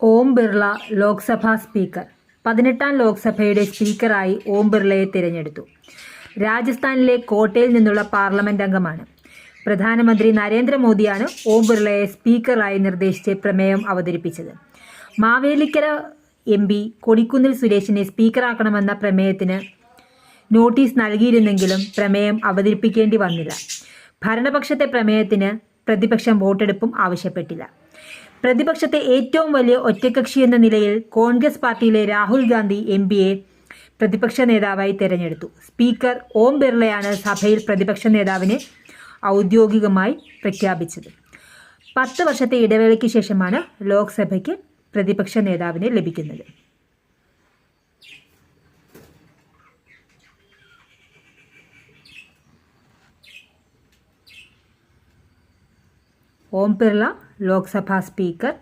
Om Birla Lok Sabha speaker. 18ാം ലോക്സഭയുടെ സ്പീക്കറായി ഓം ബിർളയെ തിരഞ്ഞെടുത്തു. രാജസ്ഥാനിലെ കോട്ടയിൽ നിന്നുള്ള പാർലമെന്റ് അംഗമാണ്. പ്രധാനമന്ത്രി നരേന്ദ്രമോദിയാണ് ഓം ബിർളയെ സ്പീക്കറായി നിർദ്ദേശിച്ച് പ്രമേയം അവതരിപ്പിച്ചത്. മാവേലിക്കര MP കൊടിക്കുന്നിൽ സുരേഷിനെ സ്പീക്കറാക്കണമെന്ന പ്രമേയത്തിന് നോട്ടീസ് നൽകിയിരുന്നെങ്കിലും പ്രമേയം അവതരിപ്പിക്കേണ്ടി വന്നില്ല. ഭരണപക്ഷത്തെ പ്രമേയത്തിന് പ്രതിപക്ഷം വോട്ടെടുപ്പും ആവശ്യപ്പെട്ടില്ല. പ്രതിപക്ഷത്തെ ഏറ്റവും വലിയ ഒറ്റക്കക്ഷി എന്ന നിലയിൽ കോൺഗ്രസ് പാർട്ടിയിലെ രാഹുൽ ഗാന്ധി MP-യെ പ്രതിപക്ഷ നേതാവായി തെരഞ്ഞെടുത്തു. സ്പീക്കർ ഓം ബിർളയാണ് സഭയിൽ പ്രതിപക്ഷ നേതാവിനെ ഔദ്യോഗികമായി പ്രഖ്യാപിച്ചത്. 10 വർഷത്തെ ഇടവേളയ്ക്ക് ശേഷമാണ് ലോക്സഭയ്ക്ക് പ്രതിപക്ഷ നേതാവിനെ ലഭിക്കുന്നത്. ഓം ബിർള ലോക്സഭാ സ്പീക്കർ.